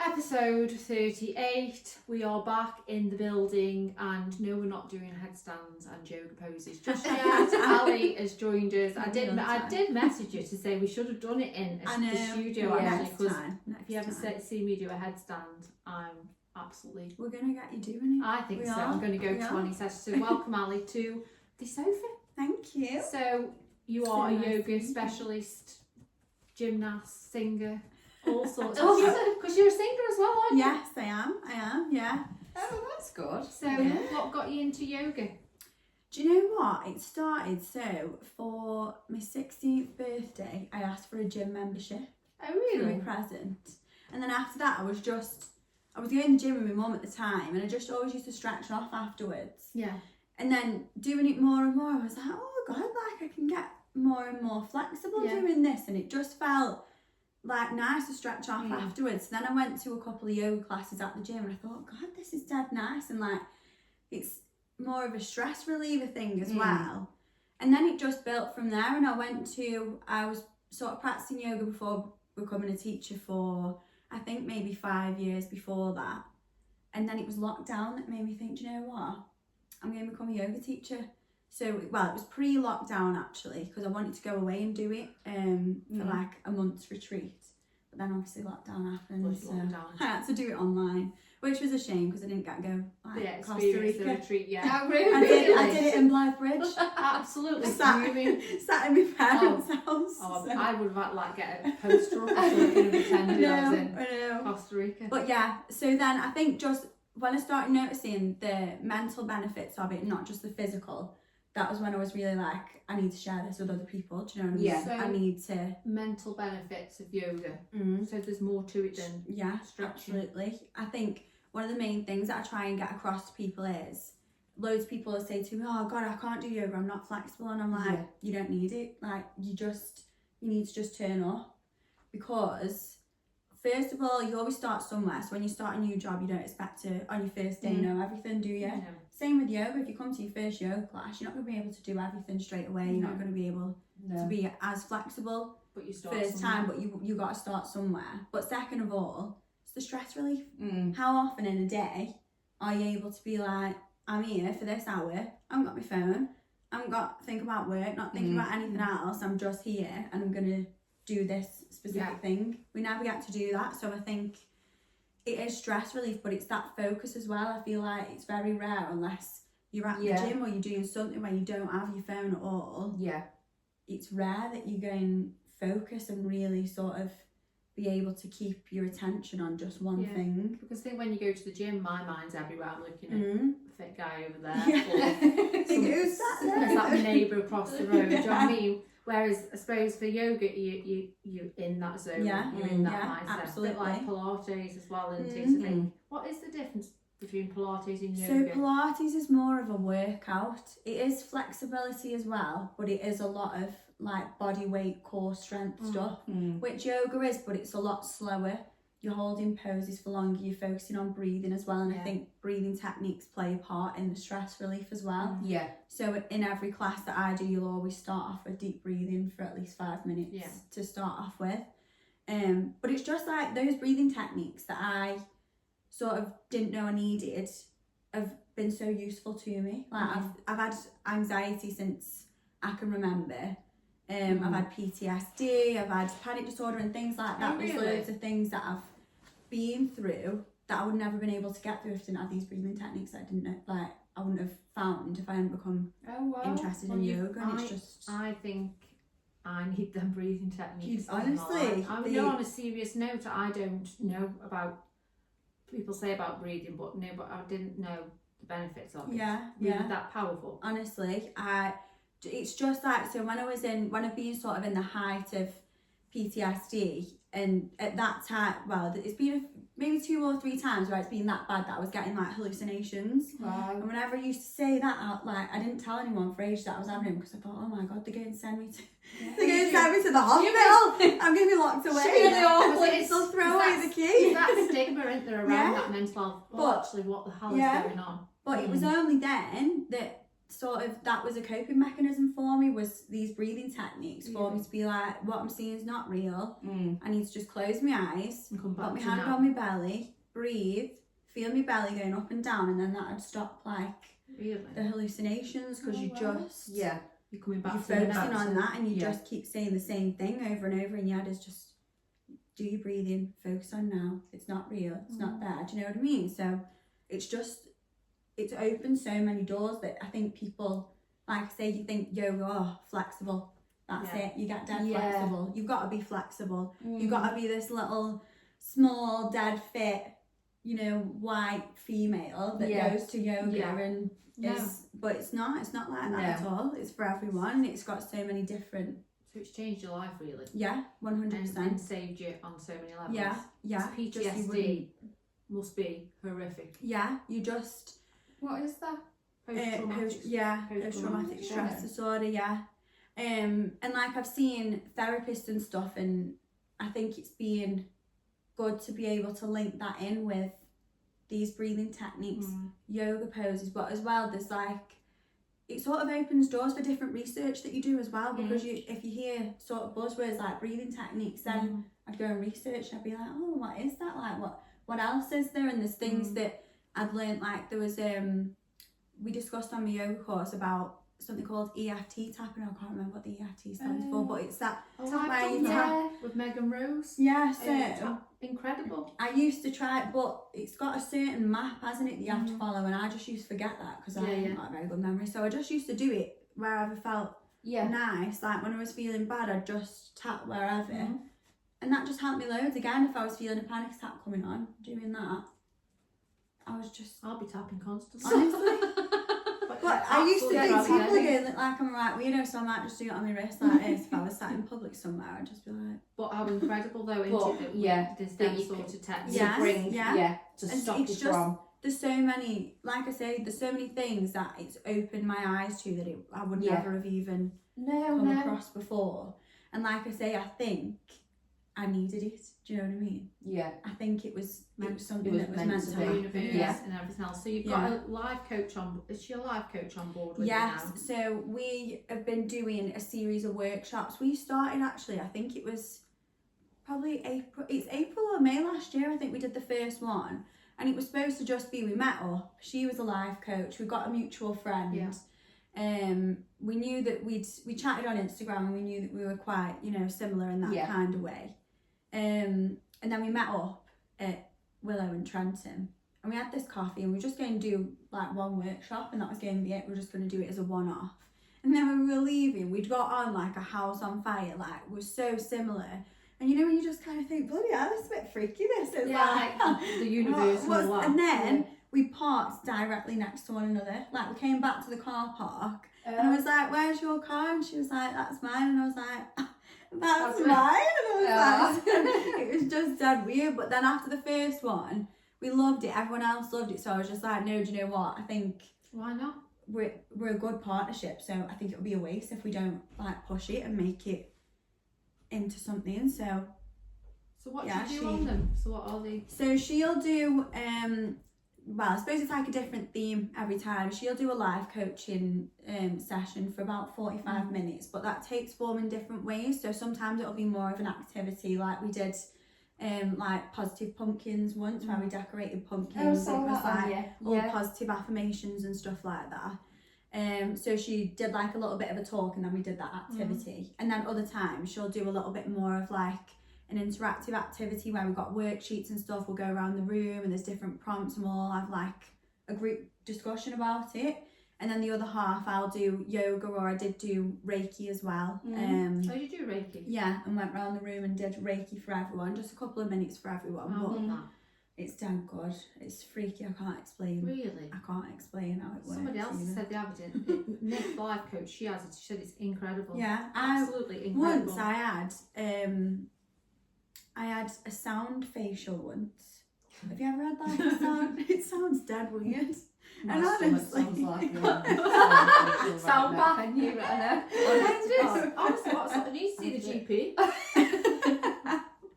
Episode 38. We are back in the building, and no, we're not doing headstands and yoga poses just yet. Ali has joined us. I did message you to say we should have done it in the studio actually, because if you ever see me do a headstand, I'm absolutely. We're gonna get you doing it. I think so. I'm going to go to any session. So welcome, Ali, to the sofa. Thank you. So you are a yoga specialist, gymnast, singer. All sorts. Because you're a singer as well, aren't you? Yes, I am. Yeah. Oh, that's good. So, what got you into yoga? Do you know what? It started for my 16th birthday, I asked for a gym membership. Oh, really? For my present. And then after that, I was going to the gym with my mum at the time, and I just always used to stretch off afterwards. Yeah. And then doing it more and more, I was like, oh God, like I can get more and more flexible doing this, and it just felt like nice to stretch off afterwards. Then I went to a couple of yoga classes at the gym, and I thought, God, this is dead nice, and like it's more of a stress reliever thing as well. And then it just built from there, and I was sort of practicing yoga before becoming a teacher for I think maybe 5 years before that. And then it was lockdown that made me think, do you know what, I'm going to become a yoga teacher. So, it was pre-lockdown actually, because I wanted to go away and do it for like a month's retreat. But then obviously lockdown happened, so I had to do it online, which was a shame because I didn't get to go like Costa Rica. The retreat, Oh, really? I did it in Blythe Bridge. Absolutely. Sat in my parents' house. Oh, so. I would have like get a poster up or something and pretended I was in Costa Rica. But yeah, so then I think just when I started noticing the mental benefits of it, not just the physical, that was when I was really like, I need to share this with other people. Do you know what I mean? Yeah. So I need to. Mental benefits of yoga. So there's more to it than stretching. Absolutely. I think one of the main things that I try and get across to people is, loads of people will say to me, oh God, I can't do yoga, I'm not flexible. And I'm like, you don't need it. Like you need to just turn up, because first of all, you always start somewhere. So when you start a new job, you don't expect to, on your first day, know everything, do you? No. Same with yoga. If you come to your first yoga class, you're not going to be able to do everything straight away. You're not going to be able to be as flexible but you start first somewhere. time, but you got to start somewhere. But second of all, it's the stress relief. How often in a day are you able to be like, I'm here for this hour, I haven't got my phone, I haven't got to think about work, not thinking about anything else, I'm just here and I'm going to do this specific thing. We never get to do that. So I think it is stress relief, but it's that focus as well. I feel like it's very rare unless you're at the gym or you're doing something where you don't have your phone at all. It's rare that you go and focus and really sort of be able to keep your attention on just one thing. Because I think when you go to the gym, my mind's everywhere. I'm looking at the fit guy over there. Who's that there? There's that neighbour across the road. Do you know what I mean? Whereas I suppose for yoga, you're in that zone. You're in that mindset. Absolutely. A bit like Pilates as well, isn't it? So I think, what is the difference between Pilates and yoga? So Pilates is more of a workout. It is flexibility as well, but it is a lot of like body weight, core strength stuff, which yoga is, but it's a lot slower. You're holding poses for longer, you're focusing on breathing as well, and I think breathing techniques play a part in the stress relief as well. So in every class that I do, you'll always start off with deep breathing for at least 5 minutes to start off with. But it's just like those breathing techniques that I sort of didn't know I needed have been so useful to me. Like I've had anxiety since I can remember. I've had PTSD, I've had panic disorder and things like that. There's loads of things that I've been through that I would never have been able to get through if I didn't have these breathing techniques that I didn't know, like I wouldn't have found if I hadn't become interested in yoga. And it's just, I think I need them breathing techniques. Honestly, I know on a serious note, I don't know about, people say about breathing, but I didn't know the benefits of it. Really that powerful. Honestly, it's just like, so when I've been sort of in the height of PTSD, and at that time, it's been maybe 2 or 3 times where it's been that bad that I was getting like hallucinations. And whenever I used to say that out, like I didn't tell anyone for ages that I was having them, because I thought, oh my God, they're going to send me to the hospital. I'm going to be locked away. They'll throw away the key. There's that stigma, isn't there, around that mental health. But actually, what the hell is going on? But it was only then that sort of, that was a coping mechanism for me, was these breathing techniques for me to be like, what I'm seeing is not real. I need to just close my eyes, And come back put my to hand now. on my belly, breathe, feel my belly going up and down, and then that would stop like the hallucinations, because you're coming back you're to the focusing now. on that, and you just keep saying the same thing over and over in your head. Is just do your breathing, focus on now, it's not real, it's not there. Do you know what I mean? So it's opened so many doors that I think people, like I say, you think yoga, flexible, that's it, you get dead flexible. You've got to be flexible. You've got to be this little small dead fit, you know, white female that goes to yoga and but it's not like that at all. It's for everyone, and it's got so many different. So it's changed your life, really. Yeah, 100%. And saved you on so many levels. Yeah. PTSD must be horrific. Yeah, you just. What is that? Post-traumatic stress disorder. Yeah, and like I've seen therapists and stuff, and I think it's been good to be able to link that in with these breathing techniques, yoga poses, but as well there's like, it sort of opens doors for different research that you do as well, because if you hear sort of buzzwords like breathing techniques, then I'd go and research and I'd be like, oh, what is that, like what else is there? And there's things that I'd learned, like there was we discussed on my yoga course about something called EFT tapping. I can't remember what the EFT stands for, but it's that where you tap with Megan Rose. Yeah, so incredible. I used to try it, but it's got a certain map, hasn't it, that you have to follow, and I just used to forget that because I haven't got a very good memory. So I just used to do it wherever felt nice. Like when I was feeling bad, I'd just tap wherever, and that just helped me loads. Again, if I was feeling a panic attack coming on, doing that, I'll be tapping constantly. Honestly. But I used to think people again that like I'm a right weirdo, so I might just do it on my wrist like this. If I was sat in public somewhere, I'd just be like. But how incredible though, isn't it? There's them sort of techniques. To stop you from. There's so many, like I say, there's so many things that it's opened my eyes to that I would never have even come across before. And like I say, I think I needed it. Do you know what I mean? Yeah. I think it was something that was meant to be. happen. Universe and everything else. So you've got a life coach on. Is she a life coach on board with you now? Yes. So we have been doing a series of workshops. We started actually, I think it was probably April. It's April or May last year. I think we did the first one, and it was supposed to just be, we met up. She was a life coach. We got a mutual friend. Yeah. We knew that we chatted on Instagram, and we knew that we were quite, you know, similar in that kind of way. And then we met up at Willow and Trenton, and we had this coffee, and we were just going to do like one workshop, and that was going to be it. We were just going to do it as a one-off. And then when we were leaving, we'd got on like a house on fire, like we're so similar. And you know when you just kind of think, bloody hell, it's a bit freaky this. It's like the universe. And then we parked directly next to one another. Like we came back to the car park, and I was like, where's your car? And she was like, that's mine. And I was like, that's mine. And I was like, it was just dead weird. But then after the first one, we loved it. Everyone else loved it. So I was just like, no, do you know what? I think why not? We're a good partnership. So I think it would be a waste if we don't like push it and make it into something. So what do you do on them? So what are they? So she'll do well, I suppose it's like a different theme every time. She'll do a live coaching session for about 45 minutes, but that takes form in different ways. So sometimes it'll be more of an activity, like we did like positive pumpkins once, where we decorated pumpkins. It was like all positive affirmations and stuff like that. So she did like a little bit of a talk, and then we did that activity. And then other times she'll do a little bit more of like an interactive activity where we've got worksheets and stuff. We'll go around the room and there's different prompts, and we'll all have like a group discussion about it. And then the other half I'll do yoga, or I did do Reiki as well. Oh, you do Reiki? Yeah, and went around the room and did Reiki for everyone, just a couple of minutes for everyone. But it's damn good. It's freaky. I can't explain. Really? I can't explain how it works. Somebody else said they have it. Nick, the life coach, she has it. She said it's incredible. Yeah, absolutely incredible. Once I had a sound facial once. Have you ever had that sound? It sounds dead weird. And honestly, sounds like sound bath. Can you? I know. Honestly, I need to see the GP.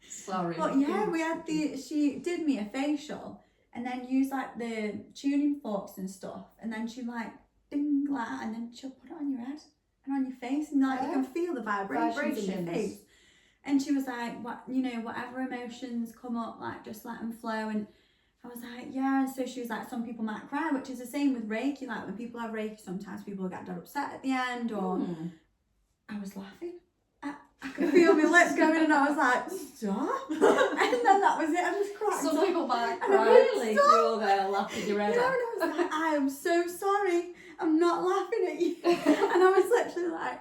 Sorry. But yeah, we had she did me a facial, and then used like the tuning forks and stuff, and then she like thing like, and then she'll put it on your head and on your face, and like you can feel the vibrations in your face. And she was like, what, you know, whatever emotions come up, like just let them flow. And I was like, yeah. And so she was like, some people might cry, which is the same with Reiki. Like when people have Reiki, sometimes people get dead upset at the end, or I was laughing. I could feel my lips going, and I was like, stop. And then that was it. I just cried. Some people might and cry. Really? You're there laughing your head Yeah, off. and I was like, I am so sorry. I'm not laughing at you. And I was literally like,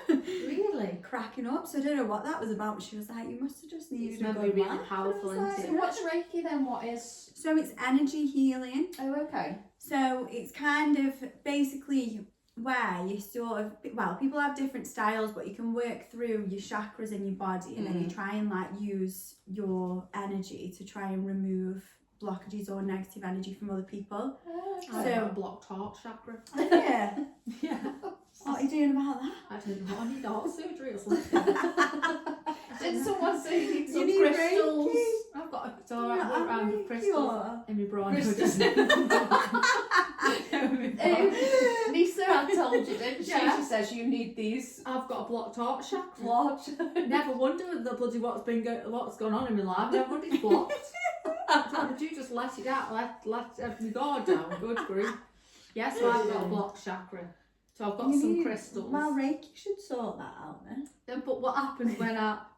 Really? cracking up. So I don't know what that was about. She was like, you must have just needed It's a meant to good be really laugh. powerful, And I was isn't So what's Reiki then? What is? So it's energy healing. Oh, okay. So it's kind of basically where you sort of, well, people have different styles, but you can work through your chakras in your body, and then you try and like use your energy to try and remove blockages or negative energy from other people. I So- have a blocked heart chakra. Yeah. Yeah. What are you doing about that? I don't know. I need heart surgery or something. Did someone say you need some need crystals? Reiki? I've got a, so I walk around with crystals Or- in my bra. Crystals. Lisa had told you, didn't she? Yeah. She says you need these I've got a blocked heart chakra. blocks. Never wondered the bloody what's gone on in my life. Never wondered it's blocked. I do just let it out, let my guard down. Good grief. Yes, so I've got a blocked chakra. So I've got You some need- crystals. Well, Reiki should sort that out then. Then, but what happens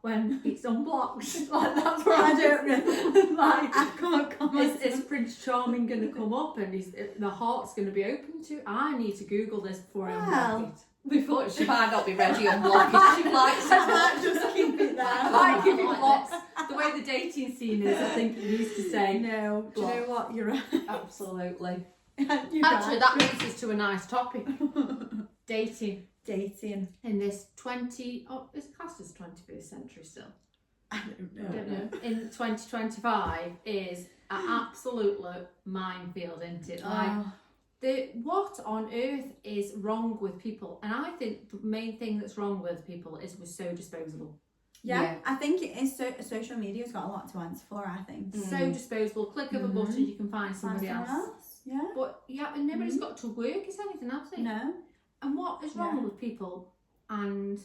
when it's unblocked? Like that's where I don't know. like I can't comment. is Prince Charming going to come up and the heart's going to be open to? I need to Google this before I Well. unblock it. Before She might not be ready on block it. She likes I it. might just keep it there. I like if it blocks. The way the dating scene is, I think it needs to say. No, do you know what? You're right. Absolutely. You're Actually, right. that leads us to a nice topic. Dating Dating. in this it's classed as 21st century still. I don't know. I don't know. In 2025 is an absolute minefield, isn't it? Like, Oh, what on earth is wrong with people? And I think the main thing that's wrong with people is we're so disposable. yeah, I think it is. Social media's got a lot to answer for, I think. So disposable. Click of a button, you can find somebody Find else. someone Yeah. But yeah, and nobody's got to work as anything, have they? No. And what is wrong Yeah. with people and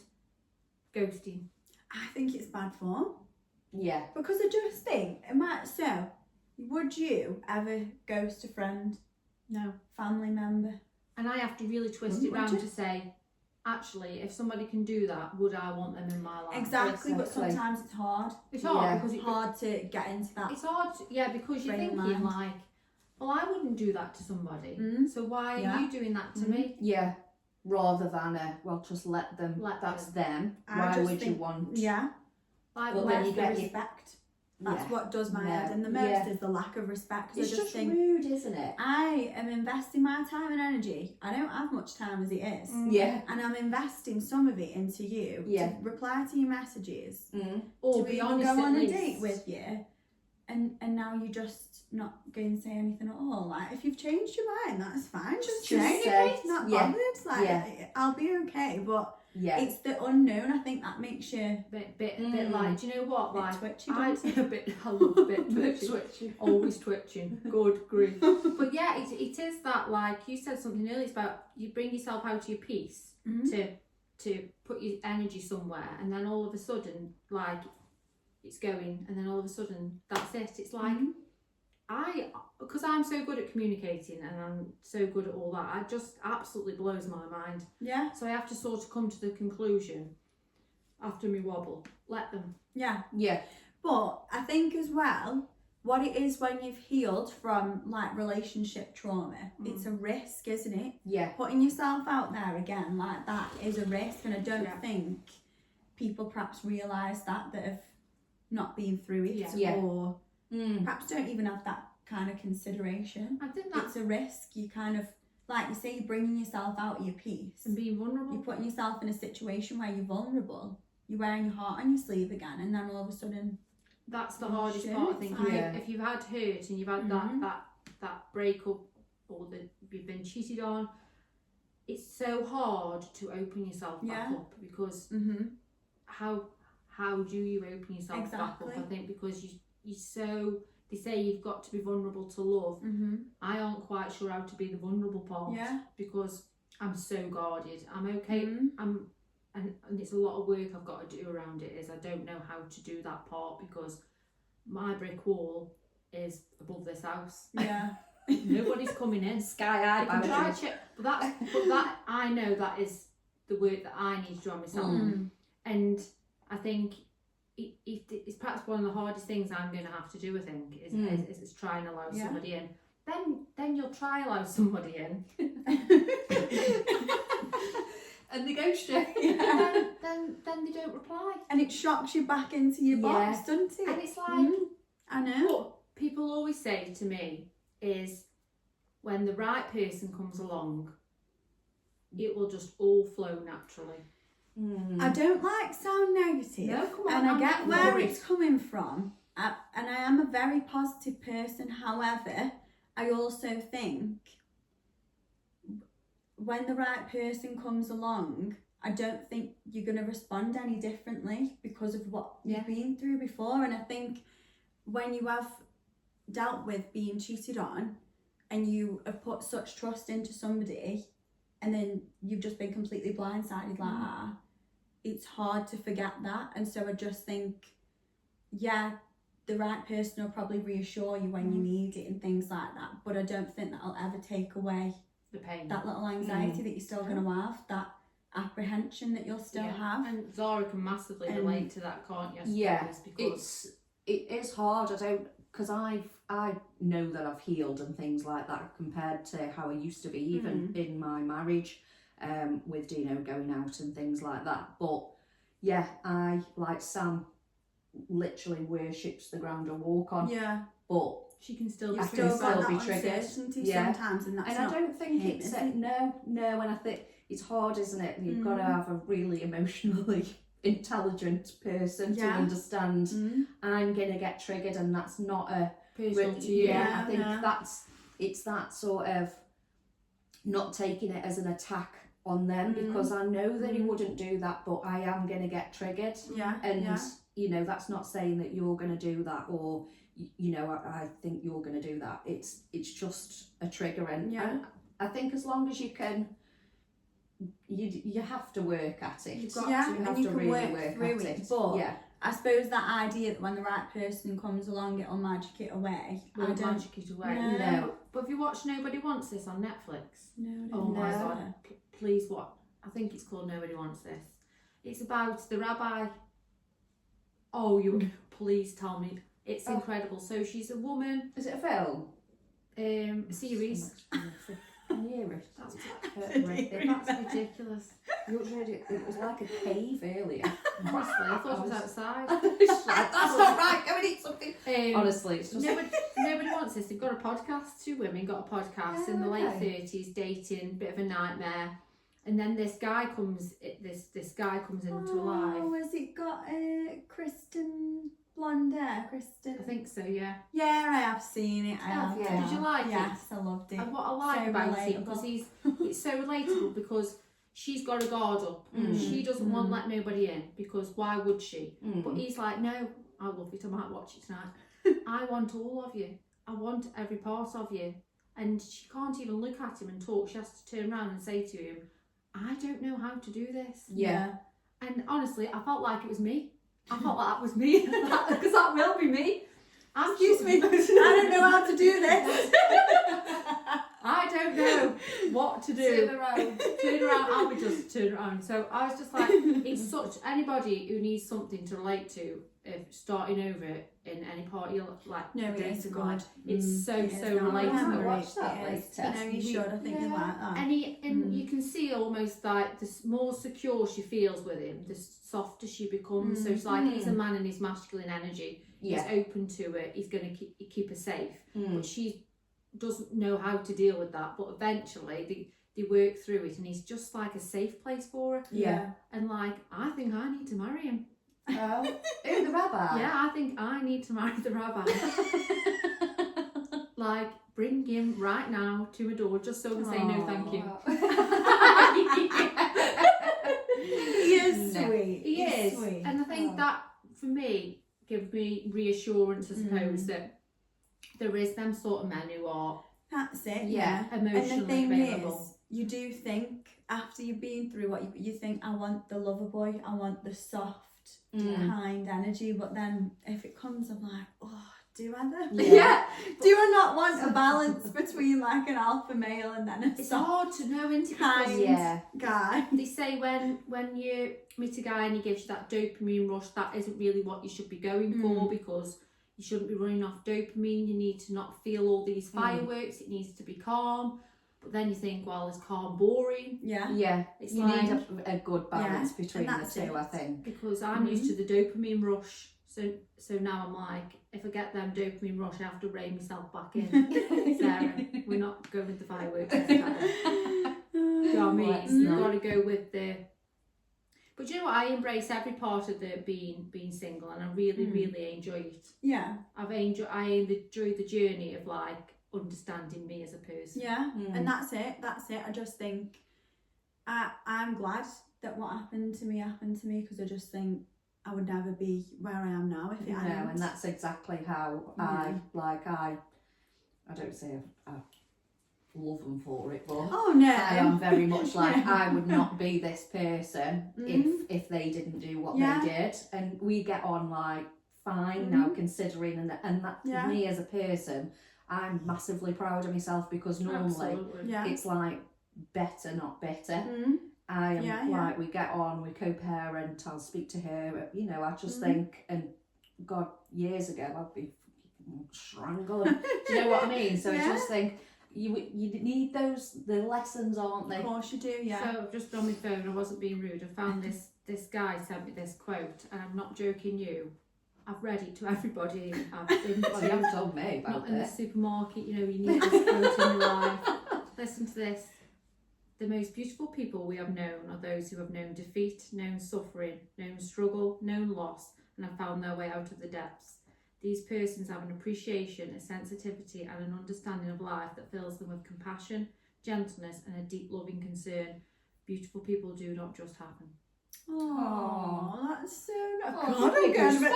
ghosting? I think it's bad form. Yeah. Because I just think, so, would you ever ghost a friend, No. family member? And I have to really twist Wouldn't it round you? to say, actually, if somebody can do that, would I want them in my life? Exactly, but Exactly. sometimes it's hard. It's hard Yeah. because It's hard to get into that. It's hard, because you're Frame of thinking mind. like, well, I wouldn't do that to somebody. Mm. So why Yeah. are you doing that to me? Yeah. Rather than just let them. Let that's them. them. I Why just would you think- want? Yeah. Like, But where's then you the get res- your- Respect. That's Yeah. what does my No. head in the most Yeah. is the lack of respect. 'Cause It's I just just think rude, isn't it? I am investing my time and energy. I don't have much time as it is. Yeah. And I'm investing some of it into you Yeah. to reply to your messages, or to be even honest go at on a least. date with you, and now you just not going to say anything at all. Like if you've changed your mind, that's fine. Just say say, not yeah. bothered. Like Yeah. I'll be okay, but Yeah. it's the unknown. I think that makes you Bit like, do you know what? a bit Like, twitchy. I don't you? I love a bit twitchy. Always twitching. Good grief. But yeah, it is that, like you said something earlier, it's about you bring yourself out of your peace Mhm. to put your energy somewhere, and then all of a sudden, like, it's going, and then all of a sudden, that's it. It's like, Mhm. because I'm so good at communicating and I'm so good at all that, it just absolutely blows my mind. Yeah, So I have to sort of come to the conclusion, after me wobble, let them. yeah. Yeah. But I think as well, what it is when you've healed from like relationship trauma, it's a risk, isn't it? Yeah. Putting yourself out there again like that is a risk, and I don't Yeah. think people perhaps realise that have not been through it Yeah. or Mm. perhaps don't even have that kind of consideration. I think that's It's a risk. You kind of, like you say, you're bringing yourself out of your peace. and being vulnerable. You're putting yourself in a situation where you're vulnerable. You're wearing your heart on your sleeve again, and then all of a sudden, That's the Oh, hardest shit. part, I think. Yeah. If you've had hurt and you've had Mhm. that breakup, or that you've been cheated on, it's so hard to open yourself back Yeah. up, because how do you open yourself back up? Exactly. I think because you're so they say you've got to be vulnerable to love. Mm-hmm. I aren't quite sure how to be the vulnerable part because I'm so guarded. I'm okay. And it's a lot of work I've got to do around it. Is I don't know how to do that part because my brick wall is above this house. Yeah. Nobody's coming in. Sky high. I can try to check, but that I know that is the work that I need to do on myself. And I think it's perhaps one of the hardest things I'm going to have to do. I think is try and allow somebody in. Then you'll try allow somebody in. And they go straight. Yeah. Then they don't reply. And it shocks you back into your box, doesn't it? And it's like, I know. What people always say to me is, when the right person comes along, it will just all flow naturally. I don't like sound negative, No, come on, and I I'm get not where worried. it's coming from. And I am a very positive person. However, I also think when the right person comes along, I don't think you're going to respond any differently because of what you've been through before. And I think when you have dealt with being cheated on and you have put such trust into somebody and then you've just been completely blindsided like that, it's hard to forget that. And so I just think, the right person will probably reassure you when you need it and things like that. But I don't think that'll ever take away The pain. that little anxiety that you're still going to have, that apprehension that you'll still have. And Zara can massively relate to that, can't you? Yeah, because it is hard. Because I know that I've healed and things like that compared to how I used to be, even in my marriage, with Dino going out and things like that. But yeah, I, like Sam, literally worships the ground I walk on. Yeah. But she can still You've I still can got still that be triggered. uncertainty Yeah. sometimes, and that's and not I don't think him, it's is it? no, and I think it's hard, isn't it? You've got to have a really emotionally intelligent person to understand I'm gonna get triggered, and that's not a personal to you. I think it's that sort of not taking it as an attack on them, because I know that he wouldn't do that, but I am gonna get triggered. And you know, that's not saying that you're gonna do that, or you know, I think you're gonna do that. It's just a trigger, and I think as long as you can, you have to work at it. You've got you to, have and you to can really work work through at it. it. But I suppose that idea that when the right person comes along, it'll magic it away. Will magic it away. No. But have you watched Nobody Wants This on Netflix? No. Oh my god! Please watch. I think it's called Nobody Wants This. It's about the rabbi. Oh, you please tell me. It's incredible. So she's a woman. Is it a film? Series. I hear it. That's ridiculous. It was like a cave earlier. Honestly, I thought it was outside. That's not right. Go and eat something. Honestly, it's just nobody wants this. They've got a podcast. Two women got a podcast in the late 30s, dating, bit of a nightmare, and then this guy comes. This guy comes into life. Oh, has it got Kristen blonde hair? Kristen. I think so. Yeah. Yeah, I have seen it. I have. yeah. Did you like it? Yes, I loved it. And what I like So about it, relatable. because it's so relatable, because she's got a guard up. She doesn't want to let nobody in, because why would she? But he's like, no, I love it. I might watch it tonight. I want all of you. I want every part of you. And she can't even look at him and talk. She has to turn around and say to him, I don't know how to do this. Yeah. And honestly, I felt like it was me. I felt like that was me, because that will be me. Excuse me, I don't know how to do this. I don't know what to do. Turn around. Turn around, I'll be just turn around. So I was just like, it's such, anybody who needs something to relate to, if starting over in any part of your like No, it is dating good. life, it's so It is so not. relatable. Watch that It is. later. No, you should. I think you'd like that. And you can see almost like the more secure she feels with him, the softer she becomes. So it's like he's a man in his masculine energy. Yeah. He's open to it. He's going to keep her safe. But she doesn't know how to deal with that. But eventually they work through it, and he's just like a safe place for her. Yeah. And like, I think I need to marry him. Oh, who, the rabbi? Yeah, I think I need to marry the rabbi. Like, bring him right now to my door, just so I can say no, thank you. He is sweet. He is, sweet. and I think that for me gives me reassurance, I suppose, that there is them sort of men who are That's it. Yeah. emotionally And the thing available. is, you do think after you've been through what you think, I want the lover boy, I want the soft, kind energy. But then if it comes, I'm like, oh, do I though? Yeah. Do I not want a balance between like an alpha male and then a It's soft, hard to know, isn't it? kind Yeah. guy? They say when you meet a guy and he gives you that dopamine rush, that isn't really what you should be going for, because you shouldn't be running off dopamine. You need to not feel all these fireworks. It needs to be calm. But then you think, well, is calm boring? Yeah. Yeah, It's you like, need a good balance Yeah, between and the that's two, it. I think. because I'm used to the dopamine rush. So now I'm like, if I get them dopamine rush, I have to rein myself back in. Sarah, we're not going with the fireworks. You know what I mean? Let's You've not. got to go with the. But you know what? I embrace every part of the being single, and I really enjoy it. Yeah. I enjoy the journey of like understanding me as a person. Yeah. And that's it. I just think I'm glad that what happened to me because I just think I would never be where I am now if it hadn't. No, and that's exactly how I don't say I love them for it, but Oh no. I am very much like I would not be this person if they didn't do what they did, and we get on like fine now, considering, and that me as a person, I'm massively proud of myself, because normally it's like better not bitter. I am like, we get on, we co-parent, I'll speak to her, you know, I just think, and God, years ago I'd be strangling. Do you know what I mean? So I just think you need the lessons, aren't they? Of course you do, yeah. So I've just on my phone, I wasn't being rude, I found this guy sent me this quote, and I'm not joking you. I've read it to everybody. I've been Well, you haven't told me about not in the it. supermarket, you know, you need this quote in your life. Listen to this. The most beautiful people we have known are those who have known defeat, known suffering, known struggle, known loss, and have found their way out of the depths. These persons have an appreciation, a sensitivity, and an understanding of life that fills them with compassion, gentleness, and a deep loving concern. Beautiful people do not just happen. Oh, that's so nice. Oh, God, I'm going a bit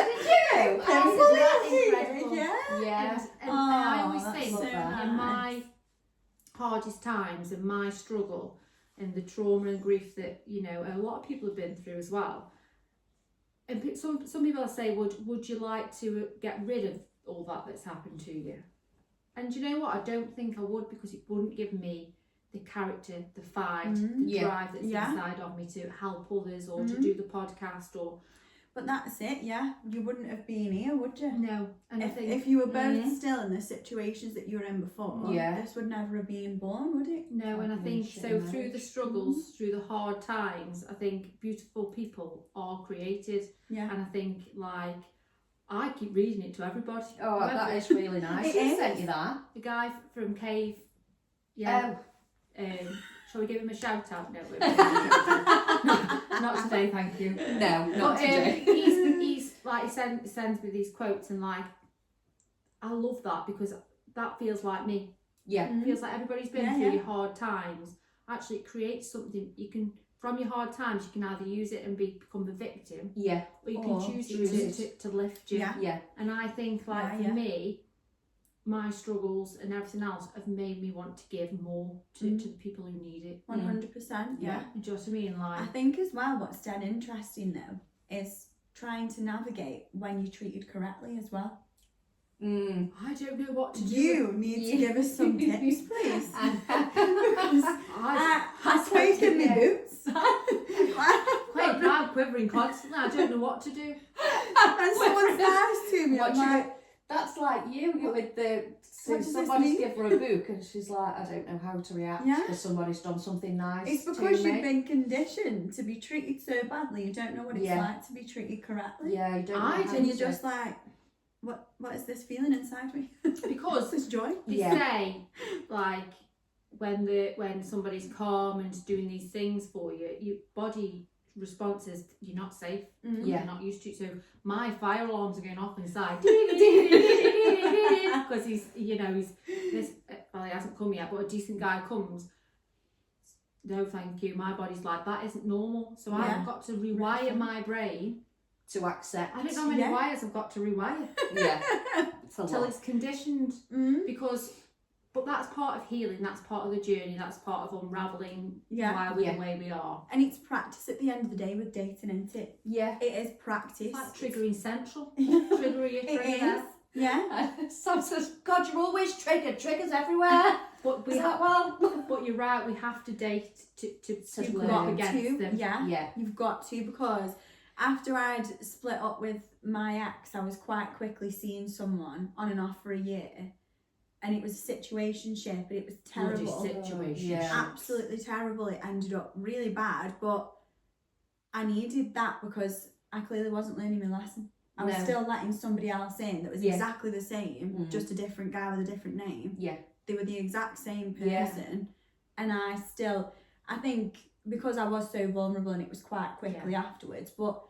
did you? Incredible. Yeah. And I always that's think so in nice. my hardest times and my struggle and the trauma and grief that, you know, a lot of people have been through as well. And some people say, would you like to get rid of all that's happened to you? And you know what? I don't think I would, because it wouldn't give me the character, the fight, the drive that's inside of me to help others or to do the podcast or. But that's it, yeah. You wouldn't have been here, would you? No. And if you were both still in the situations that you were in before, this would never have been born, would it? No, and I think so through the struggles, through the hard times, I think beautiful people are created. Yeah. And I think, like, I keep reading it to everybody. Oh, that is really nice. Who sent you that? The guy from Cave. Yeah. Shall we give him a shout out? No, not today, thank you. No, not today. He's like, he sends me these quotes, and like, I love that, because that feels like me. Yeah. It feels like everybody's been through your hard times. Actually, it creates something you can. From your hard times, you can either use it and become the victim, or you can choose it to lift you. Yeah. And I think, like, for me, my struggles and everything else have made me want to give more to the people who need it. 100%, yeah. Do you know what I mean? Like, I think as well, what's dead interesting though is trying to navigate when you're treated correctly as well. I don't know what to do. You need to give us some tips, please. Because I've taken my boots. I'm quivering constantly. I don't know what to do. And someone says to me, I'm like, that's like you with the. So somebody's give her a book and she's like, I don't know how to react because somebody's done something nice. It's because you've been conditioned to be treated so badly. You don't know what it's like to be treated correctly. Yeah, you don't know. And you're just like, what is this feeling inside me? Because this joy. They say, like, when somebody's calm and doing these things for you, your body responses, you're not safe. You're not used to it. So my fire alarms are going off inside because he hasn't come yet, but a decent guy comes. No, thank you. My body's like, that isn't normal. So I've got to rewire my brain to accept. I don't know how many wires I've got to rewire. Yeah. It's a Till lot. it's conditioned. Because, but that's part of healing, that's part of the journey, that's part of unravelling why we're the way we are. And it's practice at the end of the day with dating, isn't it? Yeah. It is practice. It's like triggering central. Triggering your trigger there. Yeah. Sam says, God, you're always triggered. Triggers everywhere. But we but you're right, we have to date to You've work got against them. Yeah. You've got to, because after I'd split up with my ex, I was quite quickly seeing someone on and off for a year. And it was a situationship, and it was terrible. Situation. Yeah. Absolutely terrible. It ended up really bad, but I needed that because I clearly wasn't learning my lesson. I was still letting somebody else in that was exactly the same, just a different guy with a different name. Yeah. They were the exact same person. And I think because I was so vulnerable, and it was quite quickly afterwards, but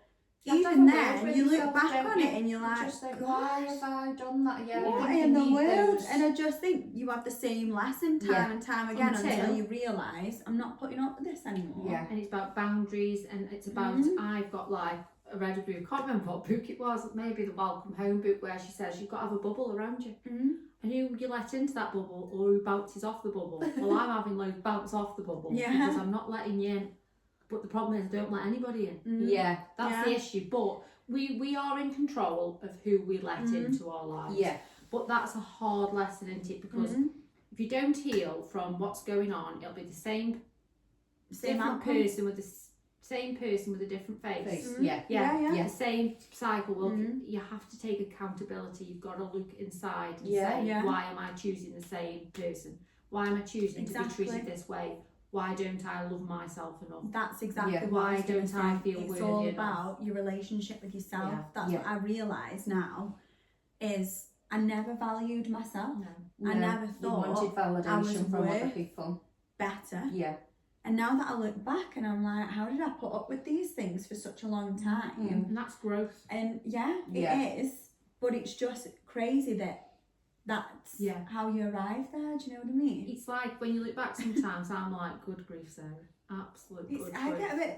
even then, you look back on it and you're like, why have I done that? Yeah, what in the world? And I just think you have the same lesson time and time again until you realise, I'm not putting up with this anymore. Yeah. And it's about boundaries, and it's about, I've got like, I read a book, I can't remember what book it was, maybe the Welcome Home book, where she says you've got to have a bubble around you. And who you let into that bubble, or who bounces off the bubble. Well, I'm having loads bounce off the bubble because I'm not letting you in. But the problem is I don't let anybody in. Yeah. That's the issue. But we are in control of who we let into our lives. Yeah. But that's a hard lesson, isn't it? Because if you don't heal from what's going on, it'll be the same different person with the same person with a different face. Yeah. The same cycle. Well, you have to take accountability. You've got to look inside and say, why am I choosing the same person? Why am I choosing to be treated this way? Why don't I love myself enough? That's exactly why don't I feel it's worthy all enough? about your relationship with yourself. That's what I realise now, is I never valued myself. I never thought you wanted validation I was from other people. Better. Yeah. And now that I look back and I'm like, how did I put up with these things for such a long time? And that's growth. And it is. But it's just crazy that's how you arrive there. Do you know what I mean? It's like when you look back sometimes, I'm like, good grief, Sarah. Absolute good grief.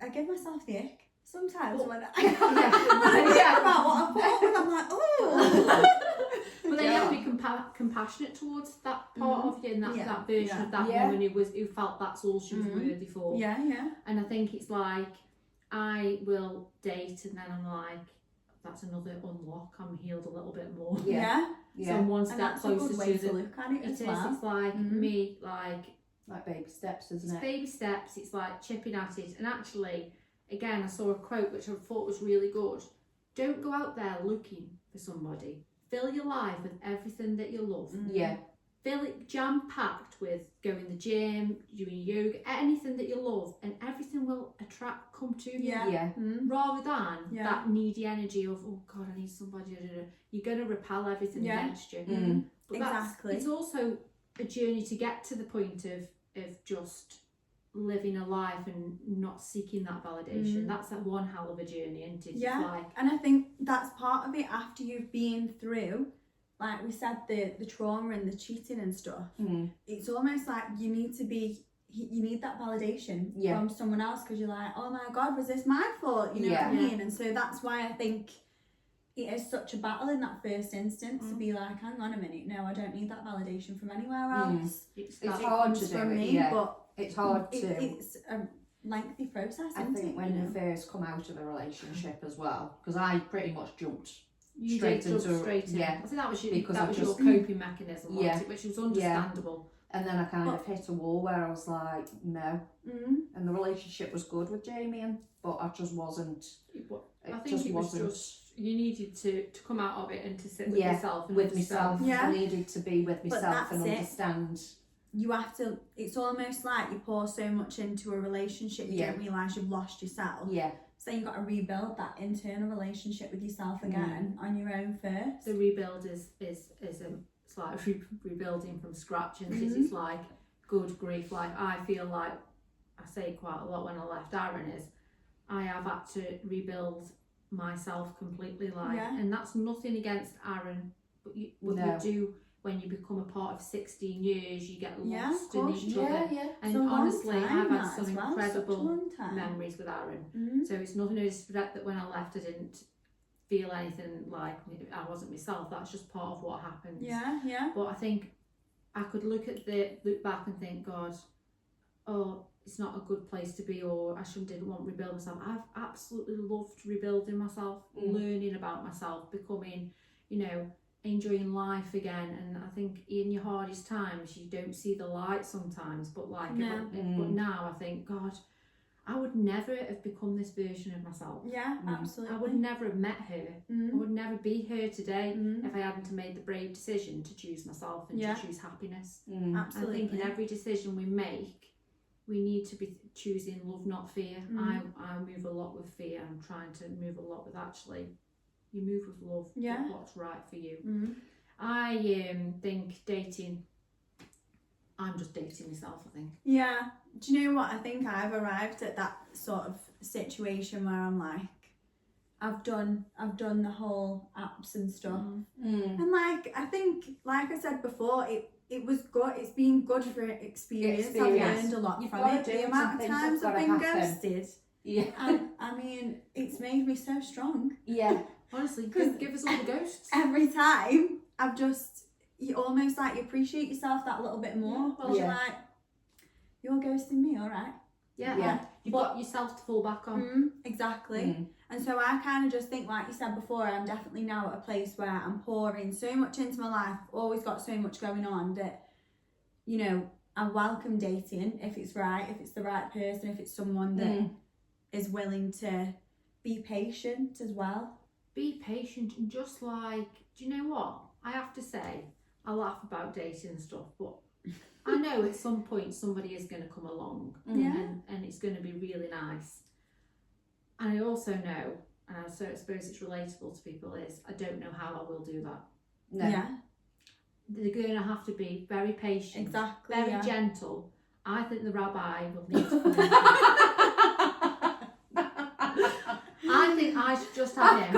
I give myself the ick sometimes when I think about what I put up with, I'm like, oh. But then you have to be compassionate towards that part of you, and that version of that woman who felt that's all she was worthy for. And I think it's like, I will date and then I'm like, that's another unlock. I'm healed a little bit more. So I'm one step closer to the look at it as well. It's like me, like baby steps, isn't it? It's baby steps. It's like chipping at it. And actually, again, I saw a quote which I thought was really good. Don't go out there looking for somebody. Fill your life with everything that you love. Fill it jam-packed with going to the gym, doing yoga, anything that you love, and everything will come to you. Rather than that needy energy of, oh God, I need somebody. You're going to repel everything against you. But it's also a journey to get to the point of just living a life and not seeking that validation. That's one hell of a journey, isn't it? And I think that's part of it after you've been through, like we said, the trauma and the cheating and stuff. It's almost like you need that validation from someone else, because you're like, oh my God, was this my fault? You know what I mean? And so that's why I think it is such a battle in that first instance to be like, hang on a minute, no, I don't need that validation from anywhere else. It's hard to do it, but it's hard to. It's a lengthy process. I think when you first come out of the relationship as well, because I pretty much jumped You straight did into straight in. yeah. I think that was your, Because that I was just- your coping mechanism, wasn't it? Which was understandable. And then I kind of hit a wall where I was like, no. And the relationship was good with Jamie, but I just wasn't. I think it was just you needed to come out of it and to sit with yourself. And with myself. Yeah. I needed to be with myself and that's it. understand. You have to, it's almost like you pour so much into a relationship, you don't realise you've lost yourself. So you've got to rebuild that internal relationship with yourself again on your own first. The rebuild is it's like rebuilding from scratch, and it's like, good grief, like I feel like, I say quite a lot when I left Aaron, is I have had to rebuild myself completely, like, and that's nothing against Aaron, but you do when you become a part of 16 years, you get Yeah, of lost in course. each Yeah, other. yeah. And It's a long honestly, time, I've had that some as well, incredible such a long time. memories with Aaron. Mm. So it's nothing to disrespect that when I left, I didn't feel anything like I wasn't myself. That's just part of what happens. Yeah, yeah. But I think I could look back and think, God, oh, it's not a good place to be, or I didn't want to rebuild myself. I've absolutely loved rebuilding myself, learning about myself, becoming, enjoying life again. And I think in your hardest times, you don't see the light sometimes, but but now I think, God, I would never have become this version of myself. Yeah, absolutely. I would never have met her. I would never be here today if I hadn't made the brave decision to choose myself and to choose happiness. Absolutely. I think in every decision we make, we need to be choosing love, not fear. I move a lot with fear. I'm trying to move a lot with actually, you move with love. Yeah. What's right for you. I think dating, I'm just dating myself, I think. Yeah. Do you know what? I think I've arrived at that sort of situation where I'm like, I've done the whole apps and stuff. And like, I think, like I said before, it was good. It's been good for experience. I've learned a lot from it. The amount of times I've been ghosted. Yeah. And I mean, it's made me so strong. Yeah. Honestly, give us all the ghosts. Every time I've just, you almost like you appreciate yourself that little bit more. Well, you're like, you're ghosting me, all right. Yeah. You've got yourself to fall back on. Exactly. And so I kind of just think, like you said before, I'm definitely now at a place where I'm pouring so much into my life. I've always got so much going on that, I welcome dating if it's right, if it's the right person, if it's someone that is willing to be patient as well. Be patient and just like, do you know what? I have to say, I laugh about dating and stuff, but I know at some point somebody is going to come along and it's going to be really nice. And I also know, and I suppose it's relatable to people, is I don't know how I will do that. No. Yeah. They're going to have to be very patient, Exactly. very gentle. I think the rabbi will need to come in. I think I should just have him.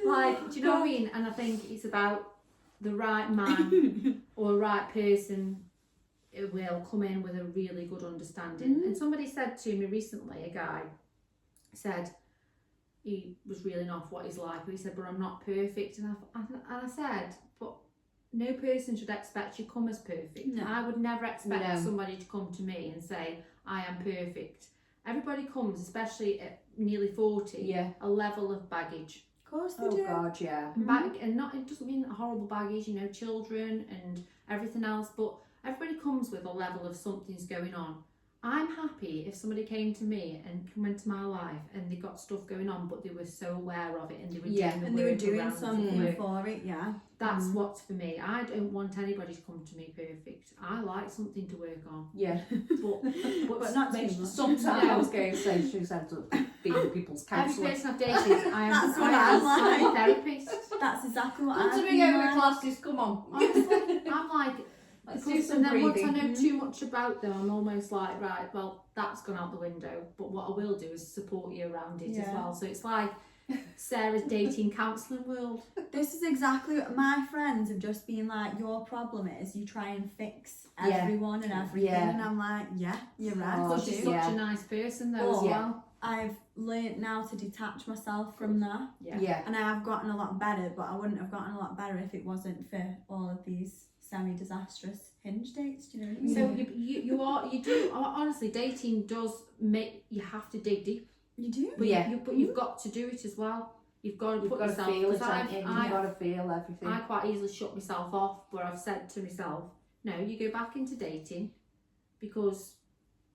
Like, do you know what I mean? And I think it's about the right man or the right person who will come in with a really good understanding. And somebody said to me recently, a guy said he was reeling off what he's like, but he said, but I'm not perfect. And I said, but no person should expect you to come as perfect. No. I would never expect somebody to come to me and say, I am perfect. Everybody comes, especially at nearly 40, a level of baggage. Of course they do. Oh God, yeah. And not, it doesn't mean horrible baggage, children and everything else, but everybody comes with a level of something's going on. I'm happy if somebody came to me and come into my life and they got stuff going on, but they were so aware of it and they were doing something for it. That's what's for me. I don't want anybody to come to me perfect. I like something to work on. Yeah. But not too much. Sometimes I was going to say she ends up being people's counsellor. Every person I've dated, I am That's what I'm like. therapist. That's exactly what Come to me over the classes, come on. Honestly, I'm like, Let's do because, some and then breathing. once I know too much about them, I'm almost like, right, well, that's gone out the window. But what I will do is support you around it as well. So it's like Sarah's dating counselling world. This is exactly what my friends have just been like, your problem is you try and fix everyone and everything. And I'm like, you're right. Because she's such a nice person though as well. I've learnt now to detach myself from that. And I have gotten a lot better, but I wouldn't have gotten a lot better if it wasn't for all of these semi-disastrous hinge dates. Do you know what I mean? So you do honestly, dating does make you have to dig deep. You do, but you've got to do it as well. You've got to put yourself. Feel it, you've got to feel everything. I quite easily shut myself off, but I've said to myself, no, you go back into dating because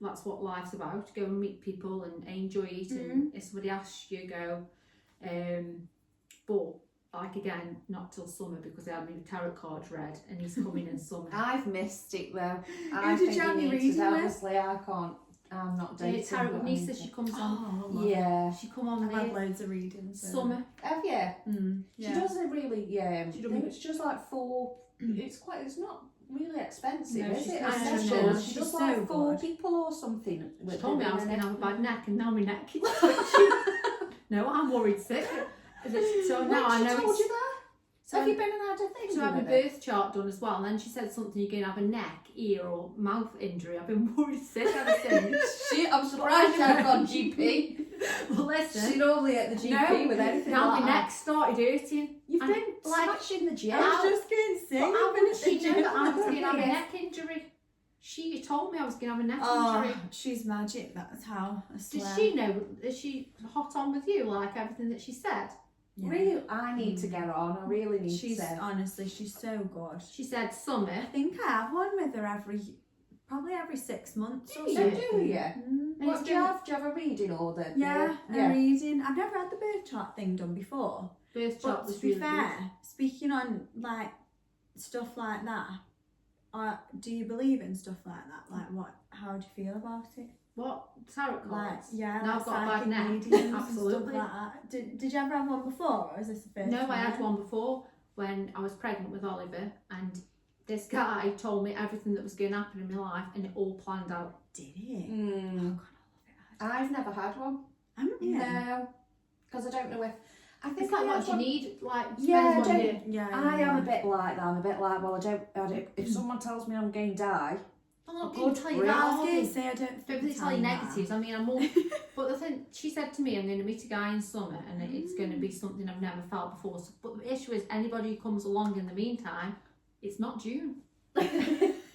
that's what life's about. Go and meet people and enjoy it. And if somebody asks you, go. But like again, not till summer because I had my tarot cards read and he's coming in summer. I've missed it though. Who did you have your reading with? Obviously, I can't. I'm not dating. Tarot with Nisa, she comes on. She come on. I've had loads of readings. Summer. Have you? She does a really. It's just like 4. It's not really expensive, is it? She does like 4 people or something. She told me I was going to have a bad neck and now my neck is No, I'm worried sick. So now I know. Told you that. So have you been and had a thing? So I have a with it? birth chart done as well, and then she said something, you're going to have a neck, ear or mouth injury. I've been worried sick ever since. Shit, I'm surprised you haven't gone GP. Well, listen. She's normally at the GP with anything Now like my that. neck started hurting. You've And, been smashing the gym. I was just going to say, But how would she know that I was gym. going to have a neck injury? She told me I was going to have a neck injury. She's magic, that's how. I Does swear. she know? Is she hot on with you, like everything that she said? Yeah. Really, I need to get her on. I really need She's to. honestly, she's so good. She said, Summer. I think I have one with her probably every 6 months or So so. do you? And What it's do you have? Do you have a reading order? Yeah, Yeah. a reading. I've never had the birth chart thing done before. birth chart But was to be really fair, speaking on like stuff like that, do you believe in stuff like that? Like what? How do you feel about it? good. What? Tarot cards? Like Now like I've got a bad psychic neck. readings and Absolutely. stuff like that. Did you ever have one before, or is this the first No, time? I had one before when I was pregnant with Oliver, and this guy told me everything that was going to happen in my life, and it all planned out. Did it? Mm. Oh, God, I love it. I've never had one. Haven't you? No, because I don't know if. I think It's like I what have you one. need, like Yeah, depends on don't- you. Yeah. I am a bit like that. I'm a bit like, well, I don't. If someone tells me I'm going to die, I'm not Good going to tell you grief. that. I was are going they? to say I don't Don't think tell you that. negatives. I mean, I'm more. But the thing, she said to me, I'm going to meet a guy in summer, and it's going to be something I've never felt before. So, but the issue is, anybody who comes along in the meantime, it's not June.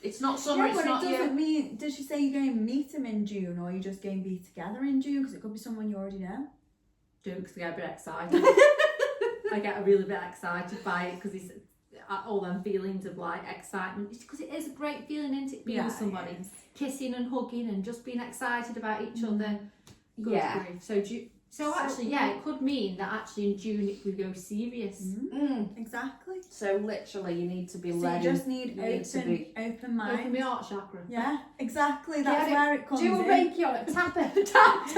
It's not summer. Yeah, it's but not it doesn't you. mean. Does she say you're going to meet him in June, or you're just going to be together in June? Because it could be someone you already know. Jokes, I get a bit excited. I get a really bit excited by it because it's all them feelings of like excitement. Because it is a great feeling, isn't it? Being with somebody, it is. kissing and hugging and just being excited about each other. Good Yeah. grief. So actually, yeah, it could mean that actually in June it could go serious. Exactly. So literally, you need to be So ready. you just need You need to be- open mind. Open my heart chakra. Yeah, exactly. That's Get it. where it comes Do a in. reiki on it. Tap it. Start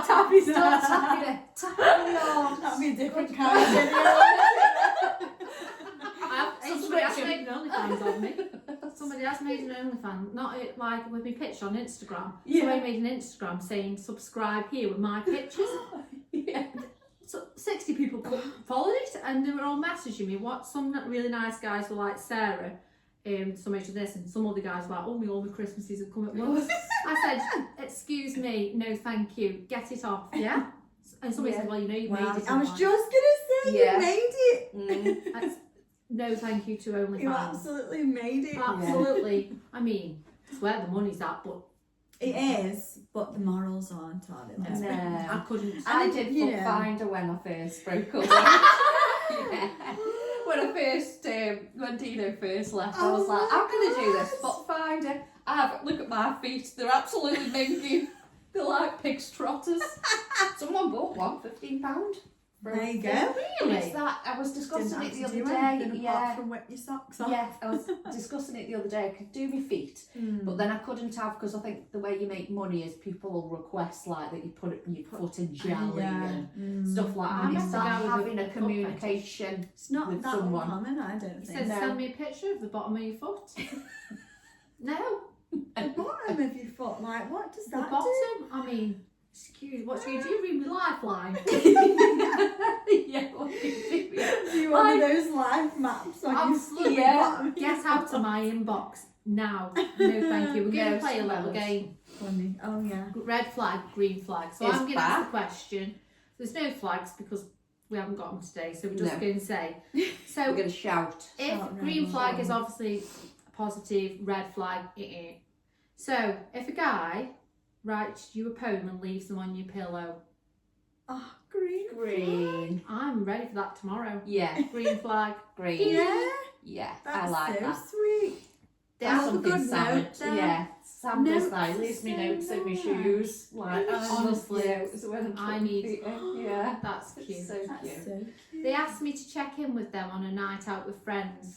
tapping. Start tapping it. Tap it on the arms. That'd be a different Good kind of video. Somebody else made an OnlyFans of me. Somebody else made an OnlyFans, not it, like with my picture on Instagram. Yeah. Somebody made an Instagram saying subscribe here with my pictures. Yeah. So 60 people followed it, and they were all messaging me. What some really nice guys were like Sarah, somebody did this, and some other guys were like, oh, all my Christmases have come at once. I said, excuse me, no thank you, get it off, yeah? And somebody said, well, you know you Wow, made it. I was online." just gonna say Yeah. you made it. That's- no thank you to You OnlyFans. absolutely made it. Absolutely. I mean, it's where the money's at, but It is, but the morals aren't, are they? Let's be honest. I couldn't. I did you know. find her when I first broke up. Yeah. When I first, when Dino first left, I was like, how can I do this? But find her. Look at my feet, they're absolutely mingy. They're like pig's trotters. Someone bought one, £15. There you go. Really? It's that, I was discussing Didn't it have the to other do anything day. apart Yeah. from whip your socks off. Yeah, I was discussing it the other day. I could do my feet, but then I couldn't have, because I think the way you make money is people will request like that you put your foot in jelly and stuff like I that. met It's a guy like with having a a foot communication. It's not with that someone. uncommon, I don't He think. said, No. send me a picture of the bottom of your foot. No, The bottom of your foot, like, what does the that bottom. do? I mean, excuse, what do you do? Read my lifeline. Yeah, what do you do? Do you want one of those life maps on your Absolutely. Yeah. bottom? Get out of my inbox now. No, thank you. We're going to No play a little smells. game. Funny. Oh, yeah. Red flag, green flag. So It's I'm going to ask back. the question. There's no flags because we haven't got them today, so we're just No. going to say. We're So going to shout. if Shout green no, flag no. is obviously positive, red flag, So if a guy writes you a poem and leaves them on your pillow, Oh, green. Green. I'm ready for that tomorrow. Yeah, Green flag. green. Yeah. Yeah, That's I like so that. sweet. They That's ask- a Something good Sam, note there. yeah. Sam does Notes that. He are leaves me so notes in my nice. shoes. Like, Honestly, so when I'm I putting need- feet in, yeah. That's It's cute. so That's cute. so cute. They asked me to check in with them on a night out with friends.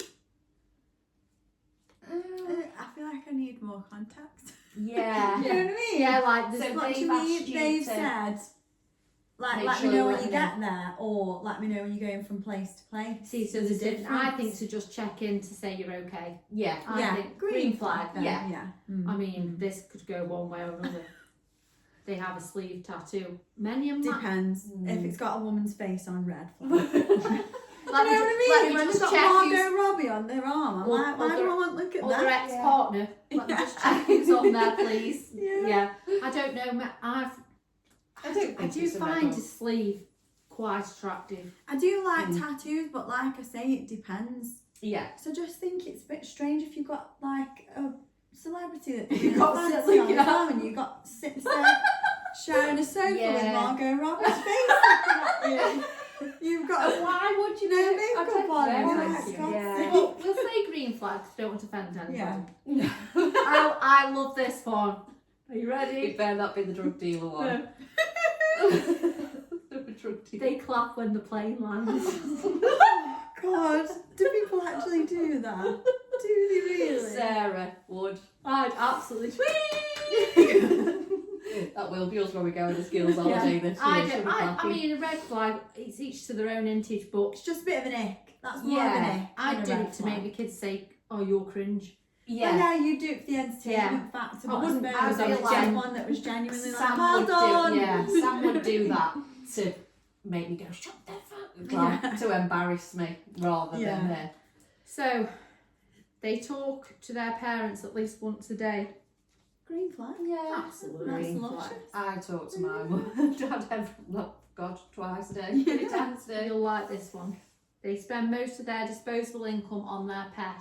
I feel like I need more contact. Yeah. You know what I mean? Yeah, like So there's What do they've you mean? asked you They've to said, like, make let sure me know you when let you me know. get there, or let me know when you're going from place to place. See, so There's there's a different. I difference. think to just check in to say you're okay. Yeah. I think green flag. then, yeah. yeah. I mean, this could go one way or another. they have a sleeve tattoo. Many of them. Depends. If it's got a woman's face on, red flag. You Let me when it's got check Margot Robbie on their arm, I'm Or- like, why do I want to look at or that? their ex-partner. Let me just check who's on there, please. Yeah. I don't know. I do find a sleeve quite attractive. I do like tattoos, but like I say, it depends. Yeah. So I just think it's a bit strange if you've got like a celebrity that You got fancy sit on looking the at. arm and you got sitting there sharing a sofa with Margot Robbie's face looking at you. You've got a Why would you no do? makeup on. know. You're like, Yeah. God's Yeah. sake. Well, we'll say green flags. Don't want to offend anybody. Yeah. I love this one. Are you ready? It better not be the drug dealer one. The drug dealer. They clap when the plane lands. God, do people actually do that? Do they really? Sarah would. I'd absolutely. That will be us when we go on the skills holiday this year. I mean, a red flag. It's each to their own intage, but It's just a bit of an ick. That's more of an ick. I than a do red it to flag. make the kids say, "Oh, you're cringe." yeah. Well, yeah, you do it for the entertainment factor. I But wouldn't- I suppose I I feel was like one that was genuinely like, Sam well would done. do, yeah, Sam would do that to make me go, shut the fuck up, to embarrass me rather than her. So, they talk to their parents at least once a day. Green flag. Yeah, Absolutely. That's green luscious. flag. I talk to my mum and dad twice a day, 3 times a day. You'll like this one. They spend most of their disposable income on their pet.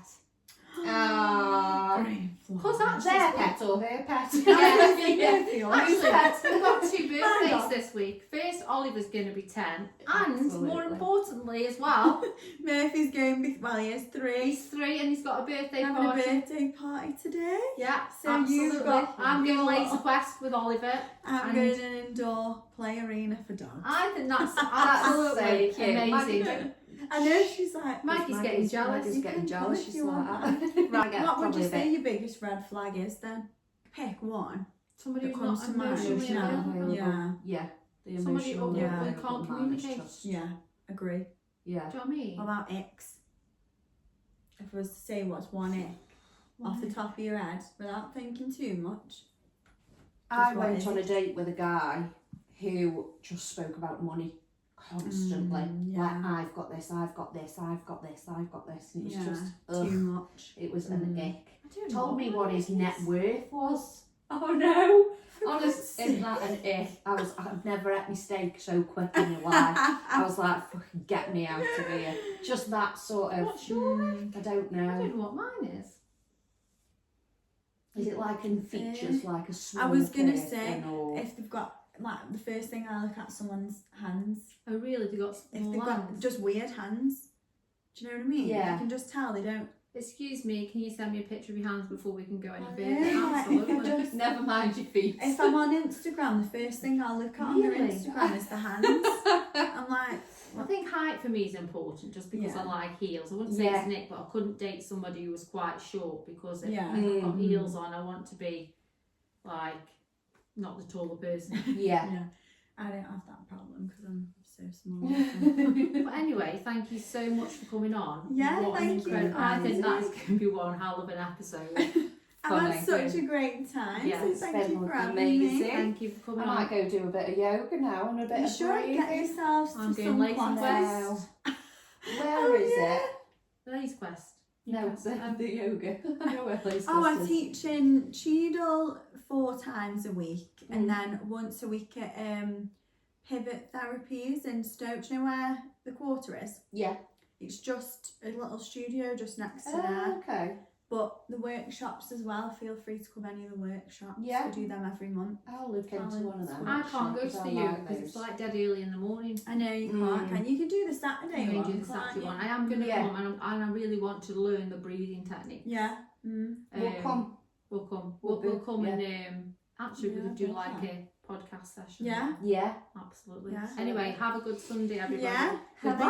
Green flag. Because actually, Their pet or her pet? Yeah. Actually, Actually, we've got 2 Hang birthdays on. this week. First, Oliver's going to be 10. And Absolutely. more importantly as well, Murphy's going, well, he is 3. he's 3 and he's got a birthday Having party. a birthday party today. Yeah, So absolutely. you've got I'm going your- Laser Quest with Oliver. I'm And- going to an indoor play arena for dogs. I think that's absolutely so cute. amazing. I know she's like, Mikey's getting jealous. Maggie's You getting can jealous. if She's you like, want. right, get what would probably you a say bit. your biggest red flag is then? Pick one. Somebody That who's comes not to mind. emotionally Emotional. available. Yeah. Yeah, the Somebody emotional. who Yeah. can't communicate. Yeah, agree. Yeah. Do you know what I mean? What about icks? If I was to say what's one ick off the top of your head without thinking too much. I what went is on it? a date with a guy who just spoke about money constantly. Yeah. Like, I've got this, I've got this, I've got this, I've got this. And it was Yeah, just, too ugh, much. it was an ick. I don't know Told me what his mine net is. worth was. Oh no! Honest, isn't that an ick? I've never ate my steak so quick in my life. I was like, fucking get me out of here. Just that sort of, What's your I don't I know. don't know what mine is. Is it like in features, like a small I was gonna person say, or... if they've got, like, the first thing I look at someone's hands. Oh really? They got If small they've got hands. just weird hands. Do you know what I mean? Yeah. You can just tell they don't. Excuse me, can you send me a picture of your hands before we can go any Oh, further? yeah, like, if Absolutely. I just- Never mind your feet. If I'm on Instagram, the first thing I'll look at on their Really? Instagram is the hands. I'm like, I think height for me is important just because Yeah. I like heels. I wouldn't say Yeah. it's Nick, but I couldn't date somebody who was quite short because if Yeah. I've got heels on, I want to be like not the taller person. Yeah. yeah, I don't have that problem because I'm so small. But anyway, thank you so much for coming on. Yeah, What an thank you. incredible- I think that is Amazing. going to be one hell of an episode. I've had Funny. such a great time. Yeah, so it's thank been you for having amazing. me. Thank you for I coming might on. go do a bit of yoga now and a bit You of sure breathing. get yourselves I'm to doing some Lazy classes. Quest. Where is yeah. it? Lace Quest. No, it's the yoga. I know where Lace Oh, I Quest is. teach in Cheadle 4 times a week and then once a week at Pivot Therapies in Stoke. Do you know where the quarter is? Yeah. It's just a little studio just next to Oh, there. okay. But the workshops as well, feel free to come any of the workshops. Yeah. We do them every month. I'll look into one of them. I can't go to actually, the 'cause I yoga like because it's those. like dead early in the morning. I know you can't, can you? You can do the Saturday I'm going one, to do the can't Saturday you? one. I am going to Yeah. come and I really want to learn the breathing technique. Yeah. Mm. We'll come. We'll come. We'll We'll be- come yeah. and actually Yeah, we'll do like perfect. a podcast session. Yeah. Yeah. Absolutely. Yeah. Anyway, have a good Sunday, everybody. Yeah. Goodbye.